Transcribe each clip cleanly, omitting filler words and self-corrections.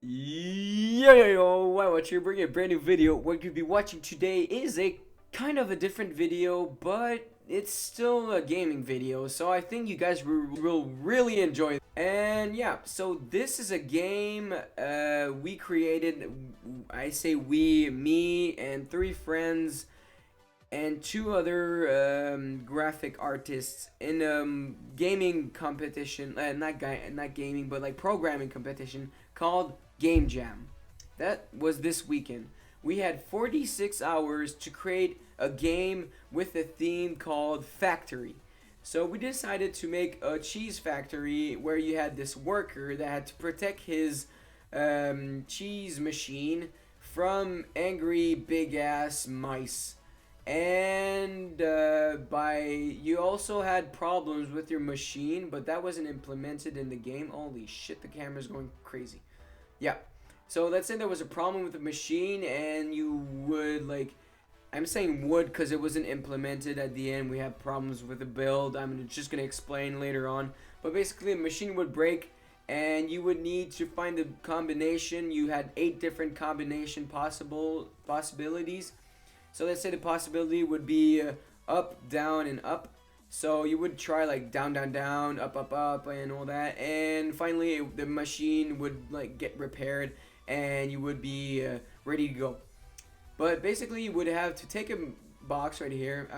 Yo, iWatch here, bringing a brand new video. What you'll be watching today is a kind of a different video, but it's still a gaming video, so I think you guys will really enjoy it. And yeah, so this is a game we created. I say we, me, and three friends and two other graphic artists in gaming competition, not gaming, but like programming competition called GameJam. That was this weekend. We had 46 hours to create a game with a theme called Factory. So we decided to make a cheese factory where you had this worker that had to protect his cheese machine from angry big ass mice. And by you also had problems with your machine, but that wasn't implemented in the game. Holy shit, the camera's going crazy. Yeah. So let's say there was a problem with the machine and you would like, I'm saying would because it wasn't implemented at the end. We have problems with the build. I'm just going to explain later on. But basically the machine would break and you would need to find the combination. You had 8 different combination possibilities. So let's say the possibility would be up, down, and up. So you would try like down, down, down, up, up, up, and all that. And finally, the machine would like get repaired, and you would be ready to go. But basically, you would have to take a box right here.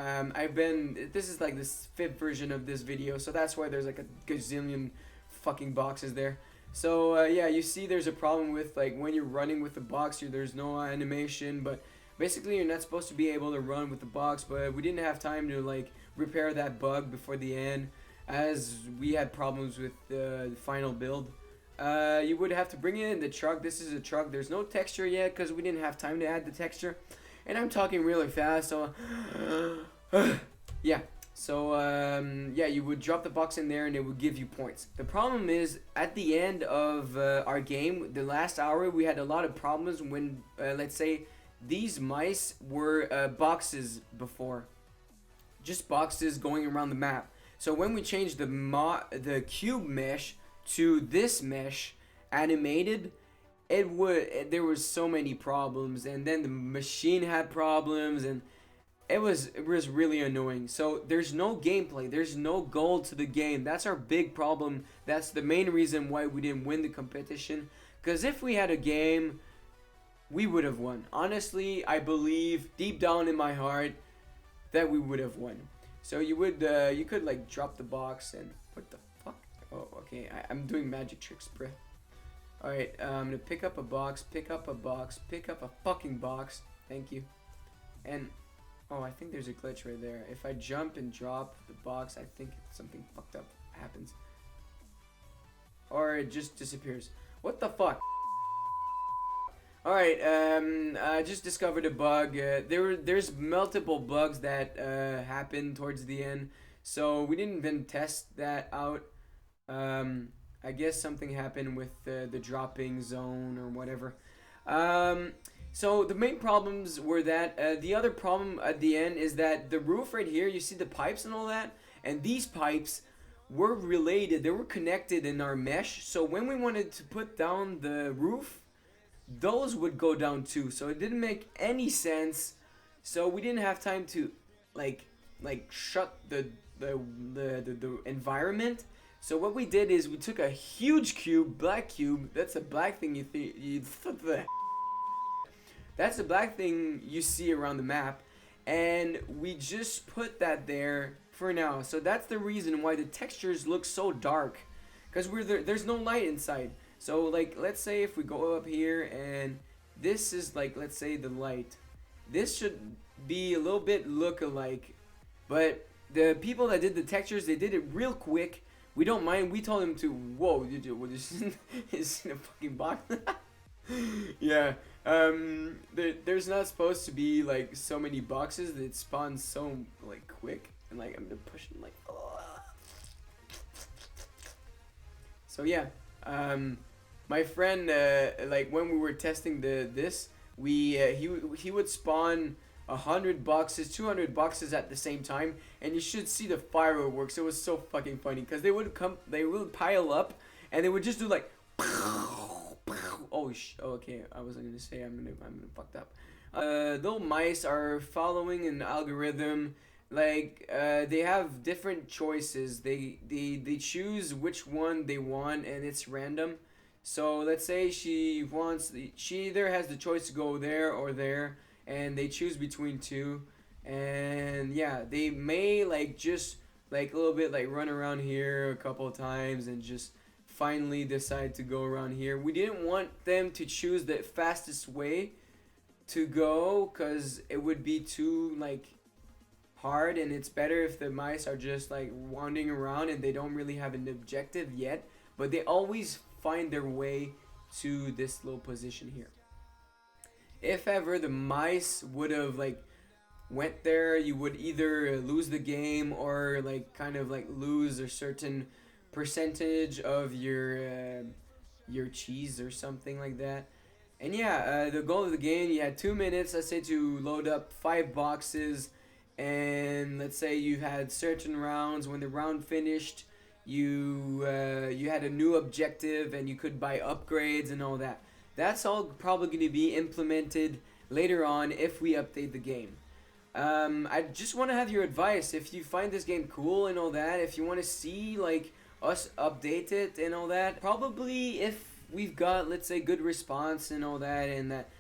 This is like this 5th version of this video, so that's why there's like a gazillion fucking boxes there. So yeah, you see there's a problem with like when you're running with the box, there's no animation, but basically you're not supposed to be able to run with the box, but we didn't have time to like repair that bug before the end as we had problems with the final build. You would have to bring it in the truck. This is a truck. There's no texture yet because we didn't have time to add the texture. And I'm talking really fast, so yeah. So yeah, you would drop the box in there and it would give you points. The problem is at the end of our game, the last hour, we had a lot of problems when let's say these mice were boxes before, just boxes going around the map. So when we changed the cube mesh to this mesh animated, there was so many problems, and then the machine had problems, and it was really annoying. So there's no gameplay, there's no goal to the game. That's our big problem. That's the main reason why we didn't win the competition. Because if we had a game, we would have won. Honestly, I believe deep down in my heart that we would have won. So you could like drop the box and what the fuck? Oh, okay. I'm doing magic tricks, bruh. All right, I'm gonna pick up a box, pick up a box, pick up a fucking box. Thank you. And oh, I think there's a glitch right there. If I jump and drop the box, I think something fucked up happens, or it just disappears. What the fuck? Alright, I just discovered a bug. There's multiple bugs that happen towards the end, so we didn't even test that out. I guess something happened with the dropping zone or whatever. So the main problems were that the other problem at the end is that the roof right here, you see the pipes and all that, and these pipes were related, they were connected in our mesh, so when we wanted to put down the roof, those would go down too, so it didn't make any sense. So we didn't have time to like shut the environment. So what we did is we took a huge cube, black cube. That's a black thing that's the black thing you see around the map, and we just put that there for now. So that's the reason why the textures look so dark, because there's no light inside. So like let's say if we go up here and this is like, let's say the light, this should be a little bit look-alike, but the people that did the textures, they did it real quick. We don't mind. We told them to, whoa, this is in a fucking box. Yeah, there's not supposed to be like so many boxes that spawn so like quick, and like I'm pushing like, so yeah, my friend, like when we were testing this, he would spawn 100 boxes, 200 boxes at the same time, and you should see the fireworks. It was so fucking funny because they would pile up, and they would just do like, oh okay, I wasn't gonna say, I'm gonna fucked up. Though mice are following an algorithm, like they have different choices. They choose which one they want, and it's random. So let's say she either has the choice to go there or there, and they choose between two. And yeah, they may like just like a little bit like run around here a couple of times and just finally decide to go around here. We didn't want them to choose the fastest way to go because it would be too like hard, and it's better if the mice are just like wandering around and they don't really have an objective yet, but they always find their way to this little position here. If ever the mice would have like went there, you would either lose the game or like kind of like lose a certain percentage of your cheese or something like that. And yeah, the goal of the game, you had 2 minutes, let's say, to load up 5 boxes, and let's say you had certain rounds. When the round finished, you had a new objective, and you could buy upgrades and all that. That's all probably going to be implemented later on if we update the game. I just want to have your advice. If you find this game cool and all that, if you want to see like us update it and all that, probably if we've got, let's say, good response and all that, and that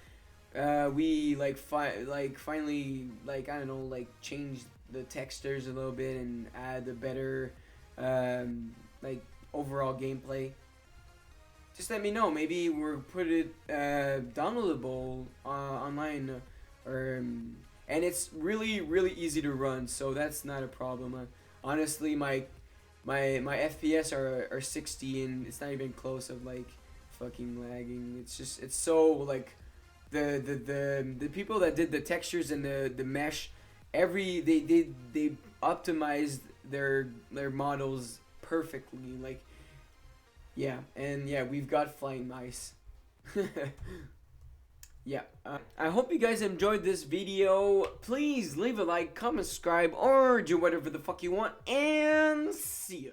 we like finally, like, I don't know, like change the textures a little bit and add a better like overall gameplay, just let me know. Maybe we'll put it downloadable online, or and it's really easy to run, so that's not a problem. Honestly, my FPS are 60, and it's not even close of like fucking lagging. It's so like the people that did the textures and the mesh, they optimized their models perfectly, like, yeah. And yeah, we've got flying mice. Yeah, I hope you guys enjoyed this video. Please leave a like, comment, subscribe, or do whatever the fuck you want, and see ya.